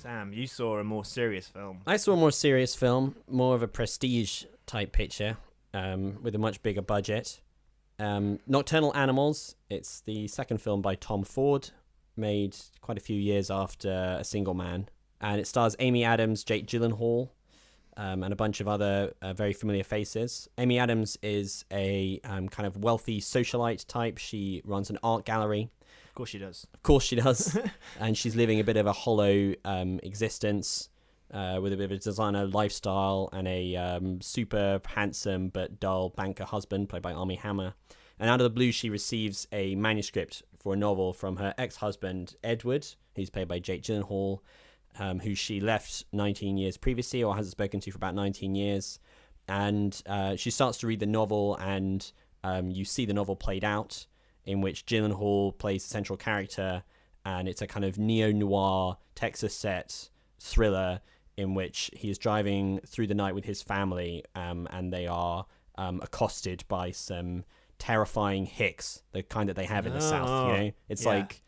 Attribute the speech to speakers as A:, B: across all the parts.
A: Sam, you saw a more serious film.
B: I saw a more serious film, more of a prestige type picture, with a much bigger budget. Nocturnal Animals. It's the second film by Tom Ford, made quite a few years after A Single Man, and it stars Amy Adams, Jake Gyllenhaal, and a bunch of other very familiar faces. Amy Adams is a kind of wealthy socialite type. She runs an art gallery.
A: Of course she does.
B: Of course she does. And she's living a bit of a hollow existence with a bit of a designer lifestyle and a super handsome but dull banker husband played by Armie Hammer. And out of the blue, she receives a manuscript for a novel from her ex-husband, Edward, who's played by Jake Gyllenhaal, who she left 19 years previously, or hasn't spoken to for about 19 years. And she starts to read the novel, and you see the novel played out, in which Gyllenhaal plays the central character, and it's a kind of neo-noir, Texas-set thriller in which he is driving through the night with his family, and they are accosted by some terrifying hicks, the kind that they have in the South. You know, it's like,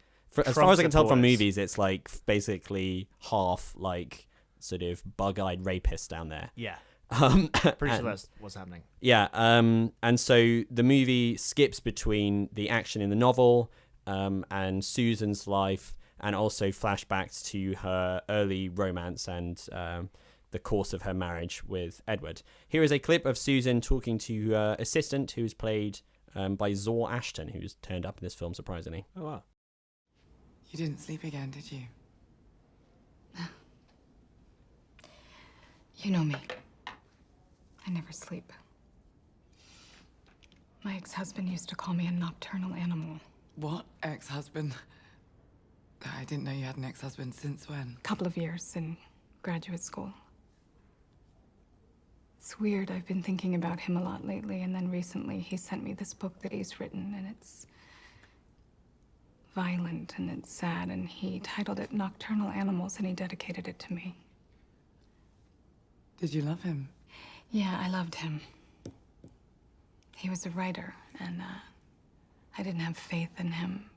B: as far as I can tell from movies, it's like basically half like sort of bug-eyed rapists down there.
A: Yeah. Pretty sure that's what's happening.
B: Yeah. And so the movie skips between the action in the novel and Susan's life, and also flashbacks to her early romance and the course of her marriage with Edward. Here is a clip of Susan talking to her assistant, who's played by Zor Ashton, who's turned up in this film, surprisingly.
A: Oh, wow.
C: You didn't sleep again, did you?
D: You know me. I never sleep. My ex-husband used to call me a nocturnal animal.
C: What? Ex-husband? I didn't know you had an ex-husband. Since when?
D: Couple of years in graduate school. It's weird. I've been thinking about him a lot lately, and then recently he sent me this book that he's written, and it's violent and it's sad, and he titled it Nocturnal Animals, and he dedicated it to me.
C: Did you love him?
D: Yeah, I loved him. He was a writer, and I didn't have faith in him.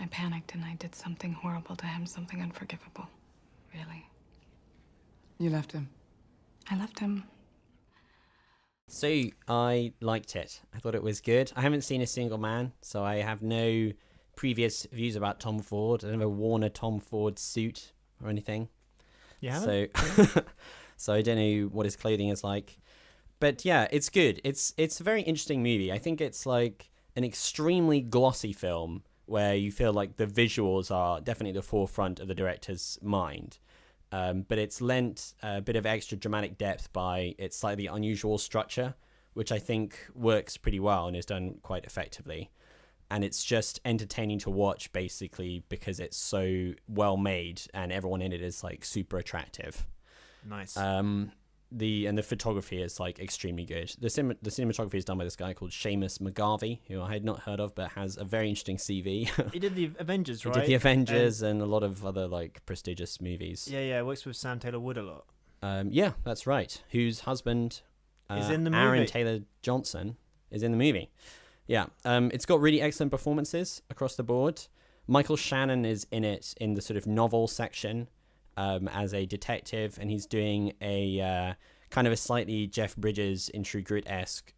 D: I panicked and I did something horrible to him, something unforgivable, really.
C: You left him?
D: I left him.
B: So I liked it. I thought it was good. I haven't seen A Single Man, so I have no previous views about Tom Ford. I've never worn a Tom Ford suit or anything.
A: You haven't?
B: So I don't know what his clothing is like. But yeah, it's good. It's a very interesting movie. I think it's like an extremely glossy film where you feel like the visuals are definitely the forefront of the director's mind. But it's lent a bit of extra dramatic depth by its slightly unusual structure, which I think works pretty well and is done quite effectively. And it's just entertaining to watch, basically, because it's so well made and everyone in it is like super attractive.
A: Nice.
B: The photography is like extremely good. The cinematography is done by this guy called Seamus McGarvey, who I had not heard of, but has a very interesting CV.
A: He did the Avengers, right?
B: He did the Avengers and a lot of other like prestigious movies.
A: Yeah. Works with Sam Taylor Wood a lot.
B: Yeah, that's right. Whose husband
A: is in the movie.
B: Aaron Taylor Johnson is in the movie. Yeah. It's got really excellent performances across the board. Michael Shannon is in it in the sort of novel section. As a detective, and he's doing a kind of a slightly Jeff Bridges in True Grit-esque,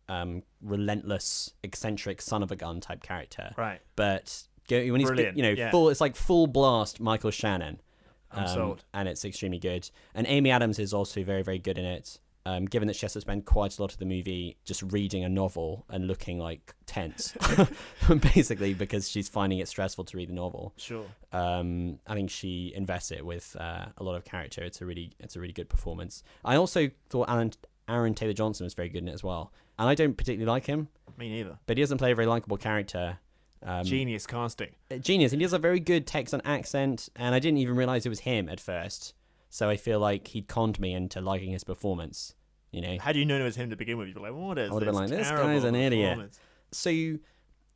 B: relentless, eccentric son of a gun type character.
A: Right.
B: But when he's
A: Brilliant.
B: full, it's like full blast Michael Shannon.
A: I'm sold.
B: And it's extremely good. And Amy Adams is also very, very good in it. Given that she has to spend quite a lot of the movie just reading a novel and looking like tense, basically, because she's finding it stressful to read the novel.
A: Sure.
B: I think she invests it with a lot of character. It's a really good performance. I also thought Aaron Taylor Johnson was very good in it as well. And I don't particularly like him.
A: Me neither.
B: But he doesn't play a very likable character.
A: Genius casting.
B: Genius. And he has a very good Texan accent, and I didn't even realize it was him at first. So I feel like he'd conned me into liking his performance. You know,
A: had you known it was him to begin with, you'd be like, "What is this? I would have been like,
B: this guy's an idiot." So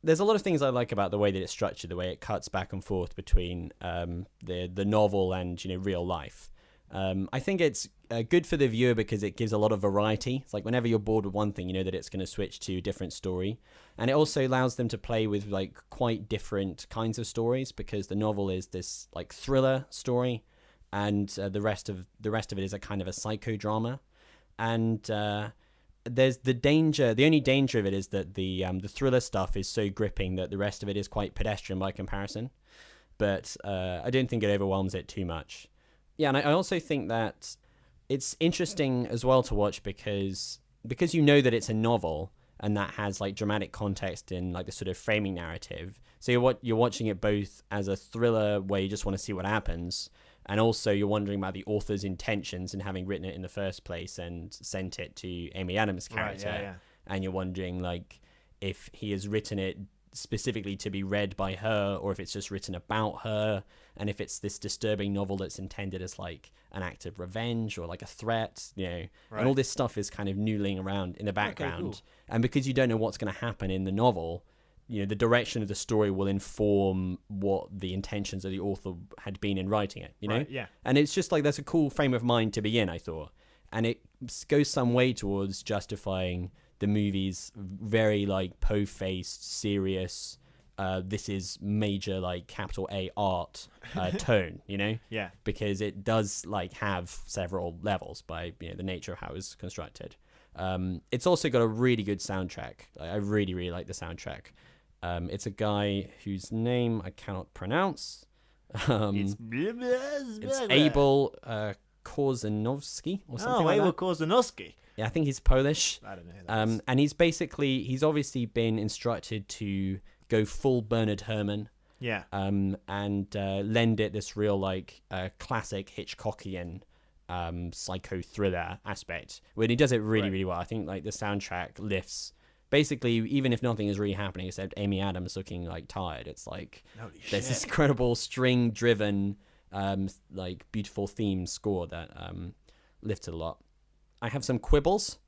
B: there's a lot of things I like about the way that it's structured, the way it cuts back and forth between the novel and real life. I think it's good for the viewer because it gives a lot of variety. It's like whenever you're bored with one thing, you know that it's going to switch to a different story, and it also allows them to play with like quite different kinds of stories because the novel is this like thriller story. and the rest of it is a kind of a psychodrama. And there's the only danger of it is that the thriller stuff is so gripping that the rest of it is quite pedestrian by comparison. But I don't think it overwhelms it too much. Yeah, and I also think that it's interesting as well to watch because you know that it's a novel and that has like dramatic context in like the sort of framing narrative. So you're watching it both as a thriller where you just want to see what happens, and also you're wondering about the author's intentions in having written it in the first place and sent it to Amy Adams' character.
A: Right, yeah.
B: And you're wondering like if he has written it specifically to be read by her, or if it's just written about her, and if it's this disturbing novel that's intended as like an act of revenge or like a threat,
A: Right.
B: And all this stuff is kind of noodling around in the background.
A: Cool.
B: And because you don't know what's going to happen in the novel, the direction of the story will inform what the intentions of the author had been in writing it,
A: Right, yeah.
B: And it's just like, that's a cool frame of mind to be in, I thought. And it goes some way towards justifying the movie's very like po-faced, serious, this is major like capital A art tone,
A: Yeah.
B: because it does like have several levels by the nature of how it was constructed. It's also got a really good soundtrack. I really, really like the soundtrack. It's a guy whose name I cannot pronounce. It's Abel Korzenowski or something like
A: Abel
B: that.
A: Korzenowski.
B: Yeah, I think he's Polish.
A: I don't know who that is.
B: And he's obviously been instructed to go full Bernard Herrmann.
A: Yeah.
B: And lend it this real like classic Hitchcockian psycho thriller aspect, where he does it really, really well. I think like the soundtrack lifts basically, even if nothing is really happening except Amy Adams looking like tired. It's like there's this incredible string driven like beautiful theme score that lifts it a lot. I have some quibbles.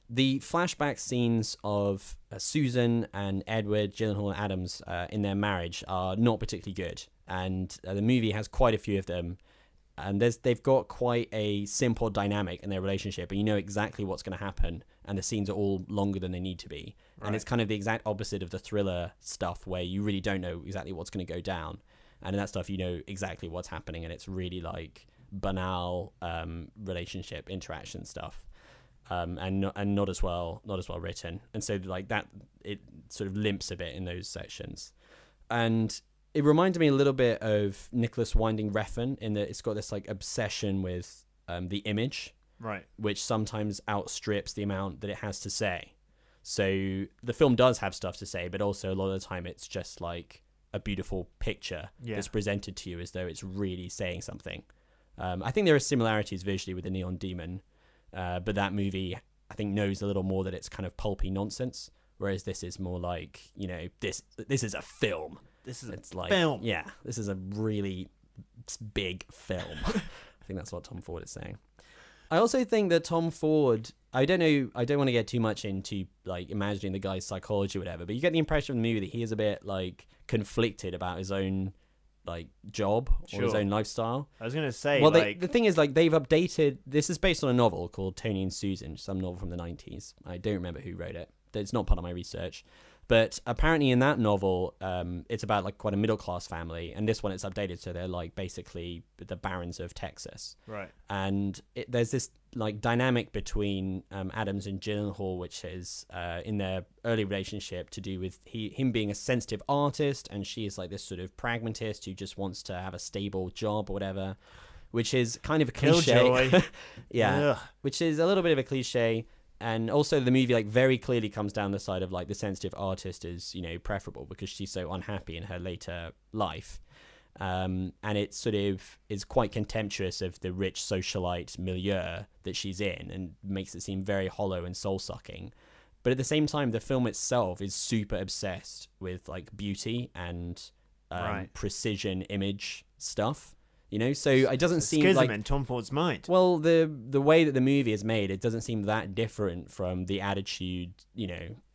B: The flashback scenes of Susan and Edward, Gyllenhaal and Adams in their marriage are not particularly good, and the movie has quite a few of them, and they've got quite a simple dynamic in their relationship, and you know exactly what's going to happen, and the scenes are all longer than they need to be. Right. And it's kind of the exact opposite of the thriller stuff where you really don't know exactly what's going to go down, and in that stuff you know exactly what's happening, and it's really like banal relationship interaction stuff. And not as well written, and so like that it sort of limps a bit in those sections, and it reminded me a little bit of Nicholas Winding Refn in that it's got this like obsession with the image,
A: right,
B: which sometimes outstrips the amount that it has to say. So the film does have stuff to say, but also a lot of the time it's just like a beautiful picture that's presented to you as though it's really saying something. I think there are similarities visually with the Neon Demon. But that movie, I think, knows a little more that it's kind of pulpy nonsense, whereas this is more like, this is a film.
A: This is
B: it's
A: a
B: like,
A: film.
B: Yeah, this is a really big film. I think that's what Tom Ford is saying. I also think that Tom Ford, I don't want to get too much into like imagining the guy's psychology or whatever, but you get the impression from the movie that he is a bit like conflicted about his own like job or his own lifestyle.
A: I was gonna say,
B: well, the thing is, like, they've updated. This is based on a novel called Tony and Susan, some novel from the 90s. I don't remember who wrote it. It's not part of my research, but apparently in that novel, it's about like quite a middle class family, and this one it's updated so they're like basically the barons of Texas,
A: right?
B: And there's this like dynamic between Adams and Gyllenhaal, which is in their early relationship to do with him being a sensitive artist, and she is like this sort of pragmatist who just wants to have a stable job or whatever, which is kind of a cliche. Yeah. Ugh. Which is a little bit of a cliche. And also the movie like very clearly comes down the side of like the sensitive artist is, preferable because she's so unhappy in her later life. And it sort of is quite contemptuous of the rich socialite milieu that she's in and makes it seem very hollow and soul-sucking. But at the same time, the film itself is super obsessed with like beauty and precision image stuff. So it doesn't seem
A: schism
B: like
A: in Tom Ford's mind.
B: Well, the way that the movie is made, it doesn't seem that different from the attitude,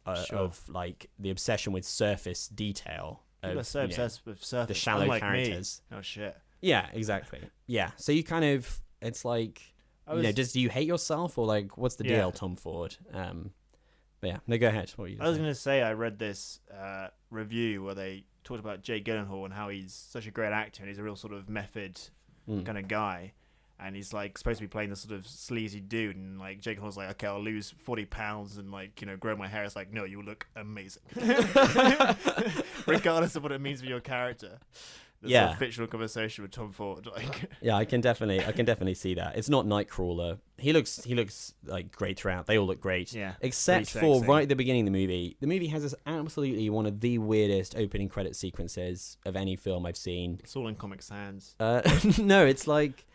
B: of like the obsession with surface detail.
A: People are so obsessed with surface.
B: The shallow characters.
A: Me. Oh shit.
B: Yeah, exactly. Yeah, so you kind of, it's like, do you hate yourself or like, what's the deal, Tom Ford? But yeah, no, go ahead. What were you
A: I was going to say, I read this review where they talked about Jake Gyllenhaal and how he's such a great actor and he's a real sort of method kind of guy. And he's like supposed to be playing this sort of sleazy dude, and like Jake Gyllenhaal's like, okay, I'll lose 40 pounds and like, you know, grow my hair. It's like, no, you look amazing, regardless of what it means for your character. This sort of fictional conversation with Tom Ford, like.
B: Yeah, I can definitely see that. It's not Nightcrawler. He looks like great throughout. They all look great.
A: Yeah,
B: except for right at the beginning of the movie. The movie has this absolutely one of the weirdest opening credit sequences of any film I've seen.
A: It's all in Comic Sans.
B: No, it's like.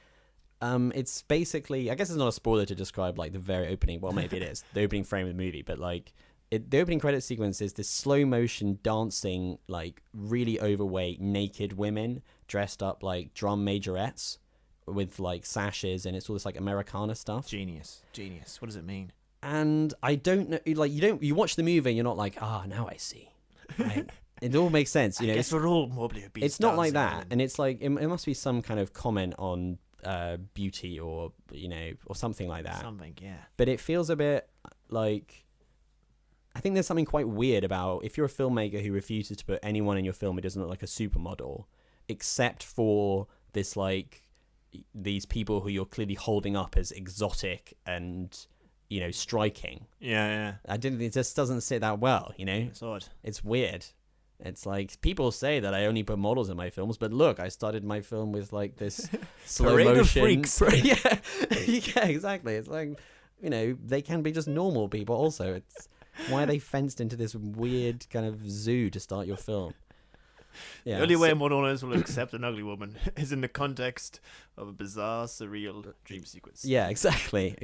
B: It's basically, I guess it's not a spoiler to describe like the very opening. Well, maybe it is the opening frame of the movie, but like the opening credit sequence is this slow motion dancing, like really overweight naked women dressed up like drum majorettes with like sashes, and it's all this like Americana stuff.
A: Genius. What does it mean?
B: And I don't know, like you watch the movie and you're not like, now I see. Right? It all makes sense. You know,
A: I guess we're all morbidly obese.
B: It's not like that, and it's like it must be some kind of comment on beauty or or something like that.
A: Something, yeah.
B: But it feels a bit like, I think there's something quite weird about if you're a filmmaker who refuses to put anyone in your film who doesn't look like a supermodel, except for this like these people who you're clearly holding up as exotic and striking.
A: Yeah.
B: It just doesn't sit that well.
A: It's odd.
B: It's weird. It's like people say that I only put models in my films, but look, I started my film with like this slow motion. Yeah, exactly. It's like they can be just normal people. Also, it's why are they fenced into this weird kind of zoo to start your film?
A: Yeah, the only way a model owners will accept an ugly woman is in the context of a bizarre, surreal dream sequence.
B: Yeah, exactly.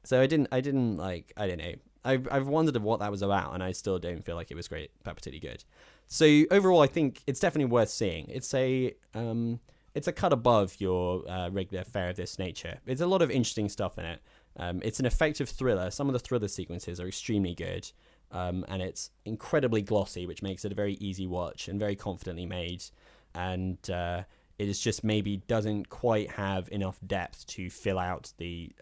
B: So I don't know. I've wondered what that was about, and I still don't feel like it was particularly good. So overall, I think it's definitely worth seeing. It's a cut above your regular fare of this nature. There's a lot of interesting stuff in it. It's an effective thriller. Some of the thriller sequences are extremely good, and it's incredibly glossy, which makes it a very easy watch and very confidently made. And it is just maybe doesn't quite have enough depth to fill out the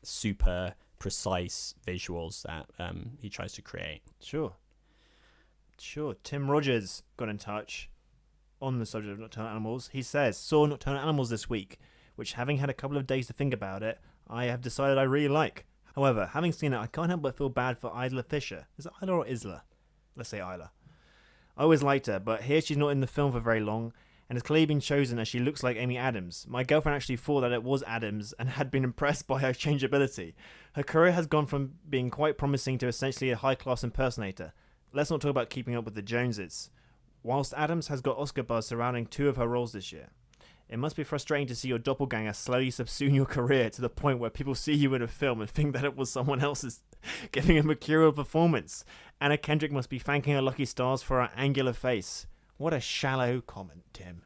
B: super precise visuals that he tries to create.
A: Sure. Tim Rogers got in touch on the subject of Nocturnal Animals. He says, saw Nocturnal Animals this week, which, having had a couple of days to think about it, I have decided I really like. However, having seen it, I can't help but feel bad for Isla Fisher. Is it Isla or Isla? Let's say Isla. I always liked her, but here she's not in the film for very long, and has clearly been chosen as she looks like Amy Adams. My girlfriend actually thought that it was Adams and had been impressed by her changeability. Her career has gone from being quite promising to essentially a high-class impersonator. Let's not talk about keeping up with the Joneses. Whilst Adams has got Oscar buzz surrounding 2 of her roles this year. It must be frustrating to see your doppelganger slowly subsume your career to the point where people see you in a film and think that it was someone else's giving a mercurial performance. Anna Kendrick must be thanking her lucky stars for her angular face. What a shallow comment, Tim.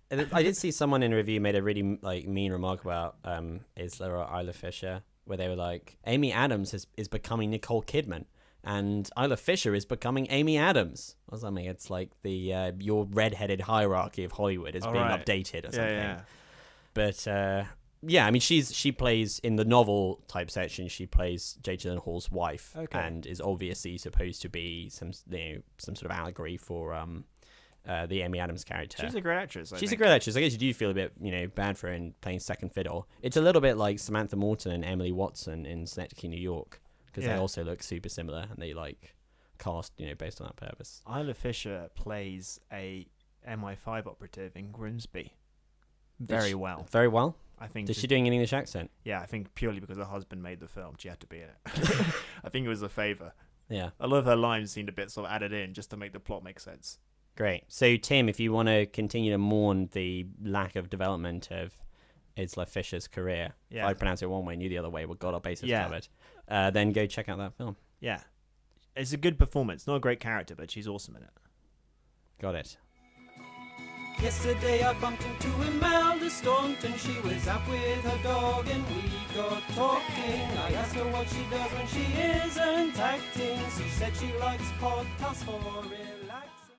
B: I did see someone in a review made a really mean remark about Isla or Isla Fisher, where they were like, Amy Adams is becoming Nicole Kidman, and Isla Fisher is becoming Amy Adams. Or something. It's like the your redheaded hierarchy of Hollywood is being updated or something.
A: Yeah.
B: But I mean, she plays in the novel type section. She plays Jake Gyllenhaal's wife, and is obviously supposed to be some sort of allegory for the Amy Adams character.
A: She's a great actress.
B: She's a great actress. I guess you do feel a bit bad for her in playing second fiddle. It's a little bit like Samantha Morton and Emily Watson in Synecdoche, New York, because they also look super similar, and they cast based on that purpose.
A: Isla Fisher plays a MI5 operative in Grimsby very well.
B: Very well.
A: I think.
B: Is she doing an English accent?
A: Yeah, I think purely because her husband made the film, she had to be in it. I think it was a favour.
B: Yeah.
A: A lot of her lines seemed a bit sort of added in just to make the plot make sense.
B: Great. So, Tim, if you want to continue to mourn the lack of development of Isla Fisher's career, if I pronounce it one way and you the other way, we've got our bases covered, then go check out that film.
A: Yeah. It's a good performance. Not a great character, but she's awesome in it.
B: Got it.
E: Yesterday I bumped into Imelda Staunton. She was out with her dog and we got talking. I asked her what she does when she isn't acting. She said she likes podcasts for it.